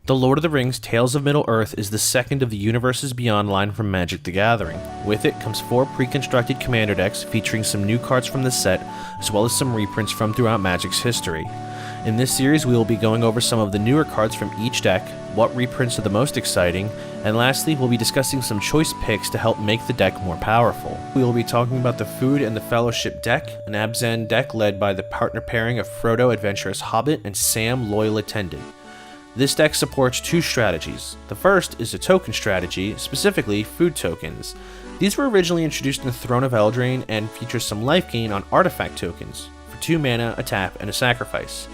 The Lord of the Rings Tales of Middle-earth is the second of the Universes Beyond line from Magic the Gathering. With it comes 4 pre-constructed commander decks featuring some new cards from the set, as well as some reprints from throughout Magic's history. In this series, we will be going over some of the newer cards from each deck, what reprints are the most exciting, and lastly, we'll be discussing some choice picks to help make the deck more powerful. We will be talking about the Food and the Fellowship deck, an Abzan deck led by the partner pairing of Frodo, Adventurous Hobbit, and Sam, Loyal Attendant. This deck supports 2 strategies. The first is a token strategy, specifically food tokens. These were originally introduced in the Throne of Eldraine and feature some life gain on artifact tokens, for 2 mana, a tap, and a sacrifice.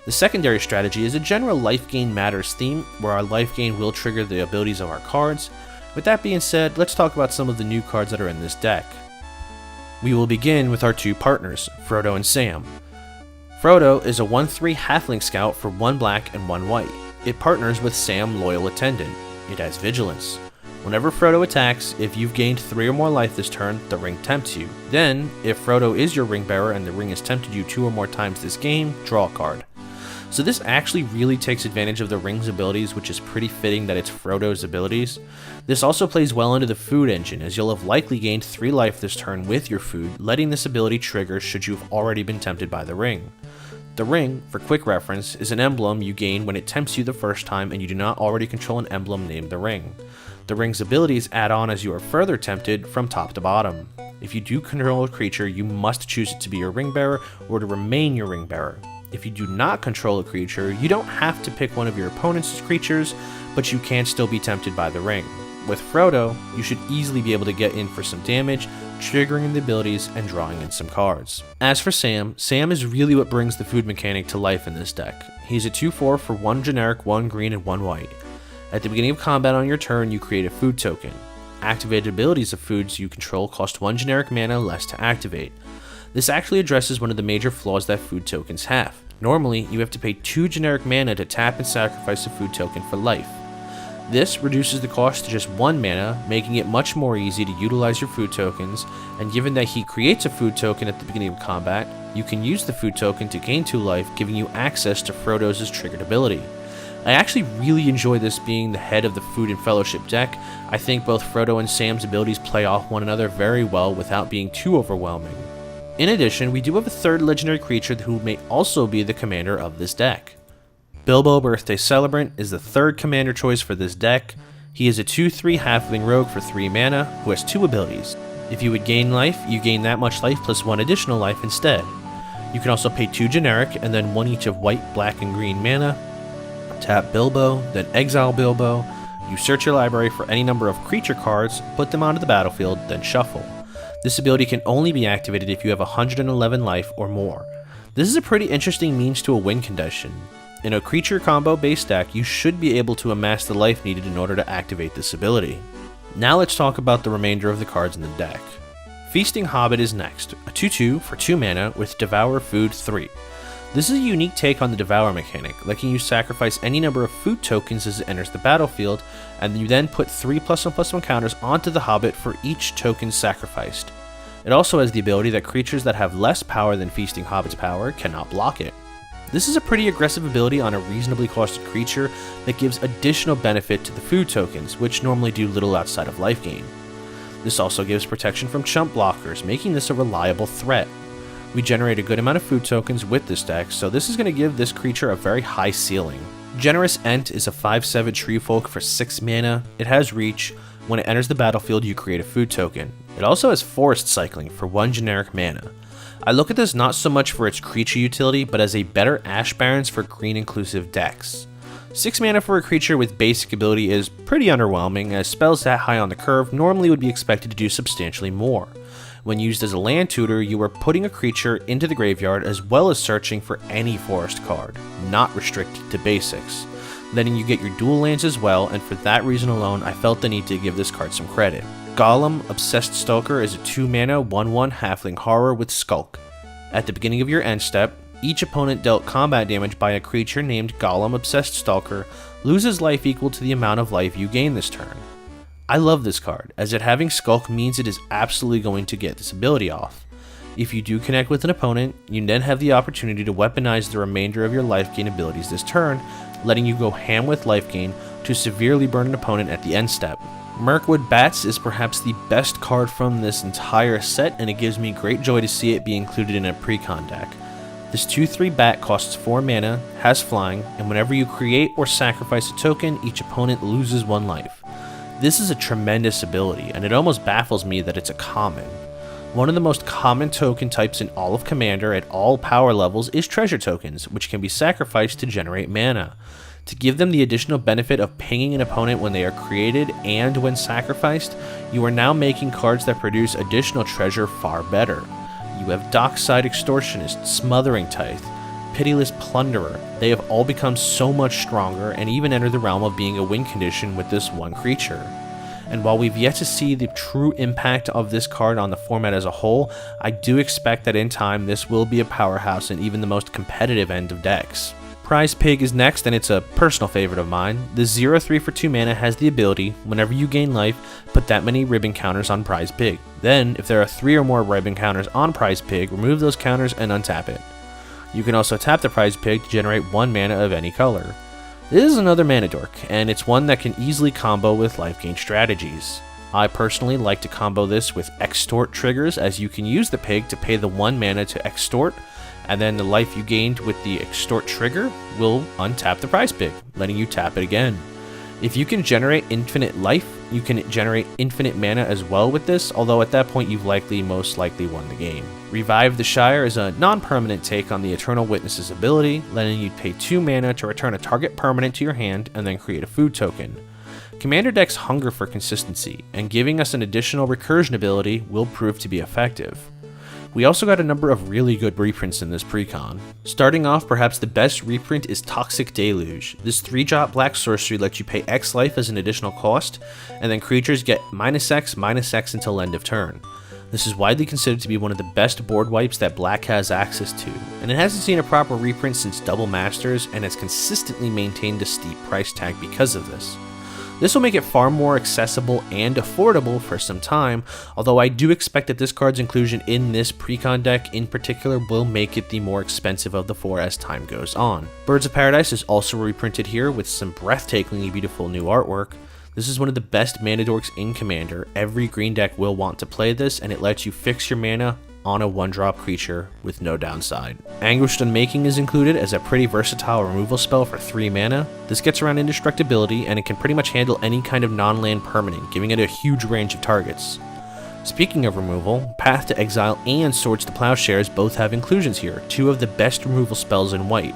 The secondary strategy is a general life gain matters theme, where our life gain will trigger the abilities of our cards. With that being said, let's talk about some of the new cards that are in this deck. We will begin with our 2 partners, Frodo and Sam. Frodo is a 1/3 halfling scout for 1 black and 1 white. It partners with Sam, Loyal Attendant. It has Vigilance. Whenever Frodo attacks, if you've gained 3 or more life this turn, the ring tempts you. Then, if Frodo is your ring bearer and the ring has tempted you 2 or more times this game, draw a card. So this actually really takes advantage of the ring's abilities, which is pretty fitting that it's Frodo's abilities. This also plays well into the food engine, as you'll have likely gained 3 life this turn with your food, letting this ability trigger should you have already been tempted by the ring. The ring, for quick reference, is an emblem you gain when it tempts you the first time and you do not already control an emblem named the ring. The ring's abilities add on as you are further tempted from top to bottom. If you do control a creature, you must choose it to be your ring bearer or to remain your ring bearer. If you do not control a creature, you don't have to pick one of your opponent's creatures, but you can still be tempted by the ring. With Frodo, you should easily be able to get in for some damage, triggering the abilities and drawing in some cards. As for Sam, Sam is really what brings the food mechanic to life in this deck. He's a 2/4 for 1 generic, 1 green, and 1 white. At the beginning of combat on your turn, you create a food token. Activated abilities of foods you control cost 1 generic mana less to activate. This actually addresses one of the major flaws that food tokens have. Normally, you have to pay 2 generic mana to tap and sacrifice a food token for life. This reduces the cost to just 1 mana, making it much more easy to utilize your food tokens, and given that he creates a food token at the beginning of combat, you can use the food token to gain 2 life, giving you access to Frodo's triggered ability. I actually really enjoy this being the head of the Food and Fellowship deck. I think both Frodo and Sam's abilities play off one another very well without being too overwhelming. In addition, we do have a 3rd legendary creature who may also be the commander of this deck. Bilbo, Birthday Celebrant, is the 3rd commander choice for this deck. He is a 2/3 halfling rogue for 3 mana, who has 2 abilities. If you would gain life, you gain that much life plus 1 additional life instead. You can also pay 2 generic and then 1 each of white, black, and green mana. Tap Bilbo, then exile Bilbo. You search your library for any number of creature cards, put them onto the battlefield, then shuffle. This ability can only be activated if you have 111 life or more. This is a pretty interesting means to a win condition. In a creature combo based deck, you should be able to amass the life needed in order to activate this ability. Now let's talk about the remainder of the cards in the deck. Feasting Hobbit is next, a 2/2 for 2 mana with Devour Food 3. This is a unique take on the Devour mechanic, letting you sacrifice any number of food tokens as it enters the battlefield, and you then put 3 +1/+1 counters onto the Hobbit for each token sacrificed. It also has the ability that creatures that have less power than Feasting Hobbit's power cannot block it. This is a pretty aggressive ability on a reasonably costed creature that gives additional benefit to the food tokens, which normally do little outside of life gain. This also gives protection from chump blockers, making this a reliable threat. We generate a good amount of food tokens with this deck, so this is going to give this creature a very high ceiling. Generous Ent is a 5/7 tree folk for 6 mana. It has reach. When it enters the battlefield, you create a food token. It also has forest cycling for 1 generic mana. I look at this not so much for its creature utility, but as a better Ash Barrens for green inclusive decks. 6 mana for a creature with basic ability is pretty underwhelming, as spells that high on the curve normally would be expected to do substantially more. When used as a land tutor, you are putting a creature into the graveyard as well as searching for any forest card, not restricted to basics. Then you get your dual lands as well, and for that reason alone, I felt the need to give this card some credit. Gollum, Obsessed Stalker, is a 2 mana 1/1 halfling horror with Skulk. At the beginning of your end step, each opponent dealt combat damage by a creature named Gollum Obsessed Stalker loses life equal to the amount of life you gain this turn. I love this card, as it having Skulk means it is absolutely going to get this ability off. If you do connect with an opponent, you then have the opportunity to weaponize the remainder of your life gain abilities this turn, letting you go ham with life gain to severely burn an opponent at the end step. Mirkwood Bats is perhaps the best card from this entire set, and it gives me great joy to see it be included in a Precon deck. This 2/3 bat costs 4 mana, has flying, and whenever you create or sacrifice a token, each opponent loses 1 life. This is a tremendous ability, and it almost baffles me that it's a common. One of the most common token types in all of Commander at all power levels is treasure tokens, which can be sacrificed to generate mana. To give them the additional benefit of pinging an opponent when they are created and when sacrificed, you are now making cards that produce additional treasure far better. You have Dockside Extortionist, Smothering Tithe, Pitiless Plunderer. They have all become so much stronger and even enter the realm of being a win condition with this one creature. And while we've yet to see the true impact of this card on the format as a whole, I do expect that in time this will be a powerhouse in even the most competitive end of decks. Prize Pig is next, and it's a personal favorite of mine. The 0/3 for 2 mana has the ability, whenever you gain life, put that many ribbon counters on Prize Pig. Then, if there are 3 or more ribbon counters on Prize Pig, remove those counters and untap it. You can also tap the Prize Pig to generate 1 mana of any color. This is another mana dork, and it's one that can easily combo with life gain strategies. I personally like to combo this with extort triggers, as you can use the pig to pay the 1 mana to extort, and then the life you gained with the extort trigger will untap the Prize Pig, letting you tap it again. If you can generate infinite life, you can generate infinite mana as well with this, although at that point you've most likely won the game. Revive the Shire is a non-permanent take on the Eternal Witness's ability, letting you pay 2 mana to return a target permanent to your hand and then create a food token. Commander decks hunger for consistency, and giving us an additional recursion ability will prove to be effective. We also got a number of really good reprints in this Precon. Starting off, perhaps the best reprint is Toxic Deluge. This 3-drop black sorcery lets you pay X life as an additional cost, and then creatures get -X/-X until end of turn. This is widely considered to be one of the best board wipes that black has access to, and it hasn't seen a proper reprint since Double Masters, and has consistently maintained a steep price tag because of this. This will make it far more accessible and affordable for some time, although I do expect that this card's inclusion in this Precon deck in particular will make it the more expensive of the 4 as time goes on. Birds of Paradise is also reprinted here with some breathtakingly beautiful new artwork. This is one of the best mana dorks in Commander. Every green deck will want to play this, and it lets you fix your mana on a 1-drop creature with no downside. Anguished Unmaking is included as a pretty versatile removal spell for 3 mana. This gets around indestructibility, and it can pretty much handle any kind of non-land permanent, giving it a huge range of targets. Speaking of removal, Path to Exile and Swords to Plowshares both have inclusions here, 2 of the best removal spells in white.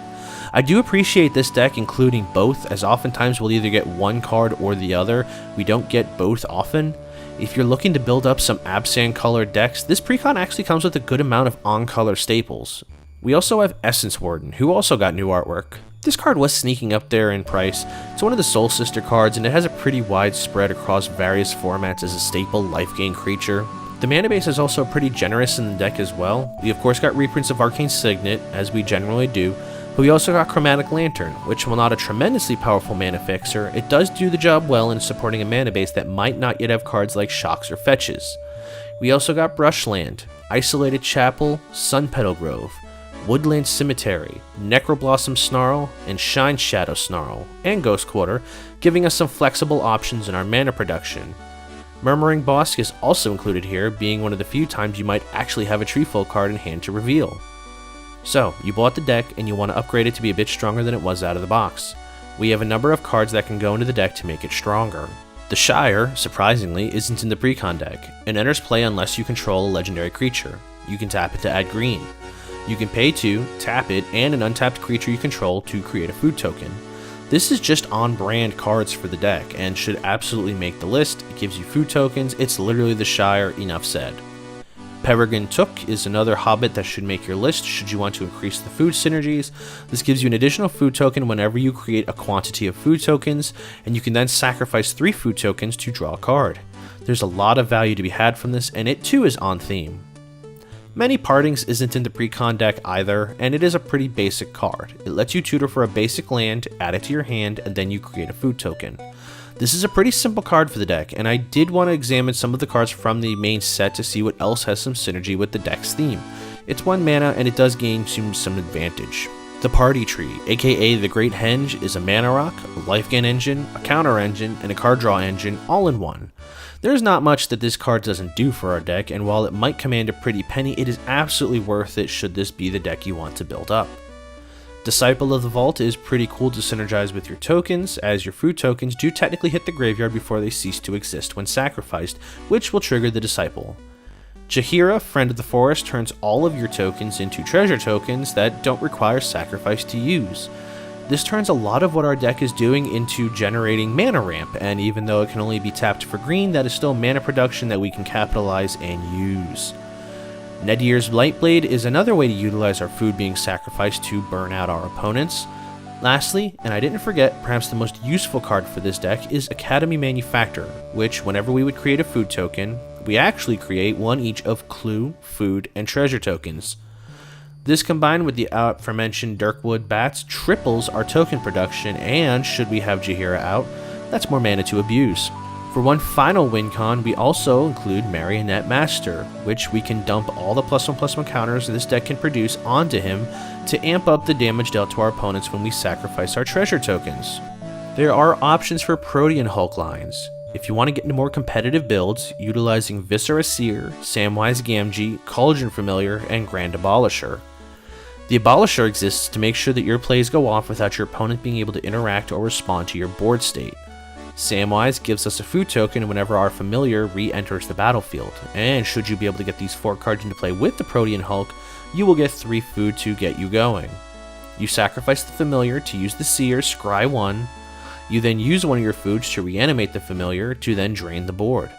I do appreciate this deck including both, as oftentimes we'll either get one card or the other. We don't get both often. If you're looking to build up some Abzan colored decks, this Precon actually comes with a good amount of on-color staples. We also have Essence Warden, who also got new artwork. This card was sneaking up there in price. It's one of the Soul Sister cards, and it has a pretty wide spread across various formats as a staple life gain creature. The mana base is also pretty generous in the deck as well. We of course got reprints of Arcane Signet, as we generally do, but we also got Chromatic Lantern, which while not a tremendously powerful mana fixer, it does do the job well in supporting a mana base that might not yet have cards like Shocks or Fetches. We also got Brushland, Isolated Chapel, Sunpetal Grove, Woodland Cemetery, Necroblossom Snarl, and Shine Shadow Snarl, and Ghost Quarter, giving us some flexible options in our mana production. Murmuring Bosk is also included here, being one of the few times you might actually have a Treefold card in hand to reveal. So, you bought the deck and you want to upgrade it to be a bit stronger than it was out of the box. We have a number of cards that can go into the deck to make it stronger. The Shire, surprisingly, isn't in the Precon deck, and enters play unless you control a legendary creature. You can tap it to add green. You can pay to, tap it, and an untapped creature you control to create a food token. This is just on-brand cards for the deck, and should absolutely make the list. It gives you food tokens, it's literally the Shire, enough said. Peregrine Took is another hobbit that should make your list should you want to increase the food synergies. This gives you an additional food token whenever you create a quantity of food tokens, and you can then sacrifice 3 food tokens to draw a card. There's a lot of value to be had from this, and it too is on theme. Many Partings isn't in the Precon deck either, and it is a pretty basic card. It lets you tutor for a basic land, add it to your hand, and then you create a food token. This is a pretty simple card for the deck, and I did want to examine some of the cards from the main set to see what else has some synergy with the deck's theme. It's 1 mana, and it does gain some advantage. The Party Tree, aka the Great Henge, is a mana rock, a life gain engine, a counter engine, and a card draw engine all in one. There's not much that this card doesn't do for our deck, and while it might command a pretty penny, it is absolutely worth it should this be the deck you want to build up. Disciple of the Vault is pretty cool to synergize with your tokens, as your food tokens do technically hit the graveyard before they cease to exist when sacrificed, which will trigger the Disciple. Jaheira, Friend of the Forest, turns all of your tokens into treasure tokens that don't require sacrifice to use. This turns a lot of what our deck is doing into generating mana ramp, and even though it can only be tapped for green, that is still mana production that we can capitalize and use. Nedyr's Lightblade is another way to utilize our food being sacrificed to burn out our opponents. Lastly, and I didn't forget, perhaps the most useful card for this deck is Academy Manufacturer, which whenever we would create a food token, we actually create one each of clue, food, and treasure tokens. This combined with the aforementioned Dirkwood Bats triples our token production, and should we have Jaheira out, that's more mana to abuse. For one final win con, we also include Marionette Master, which we can dump all the +1/+1 counters this deck can produce onto him to amp up the damage dealt to our opponents when we sacrifice our treasure tokens. There are options for Protean Hulk lines. If you want to get into more competitive builds, utilizing Viscera Seer, Samwise Gamgee, Cauldron Familiar, and Grand Abolisher. The Abolisher exists to make sure that your plays go off without your opponent being able to interact or respond to your board state. Samwise gives us a food token whenever our familiar re-enters the battlefield, and should you be able to get these 4 cards into play with the Protean Hulk, you will get 3 food to get you going. You sacrifice the familiar to use the Seer, scry 1, you then use one of your foods to reanimate the familiar to then drain the board.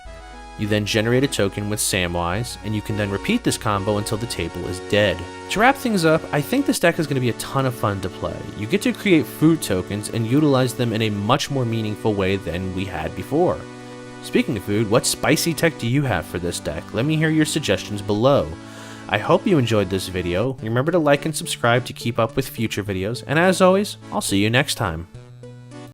You then generate a token with Samwise, and you can then repeat this combo until the table is dead. To wrap things up, I think this deck is going to be a ton of fun to play. You get to create food tokens and utilize them in a much more meaningful way than we had before. Speaking of food, what spicy tech do you have for this deck? Let me hear your suggestions below. I hope you enjoyed this video. Remember to like and subscribe to keep up with future videos, and as always, I'll see you next time.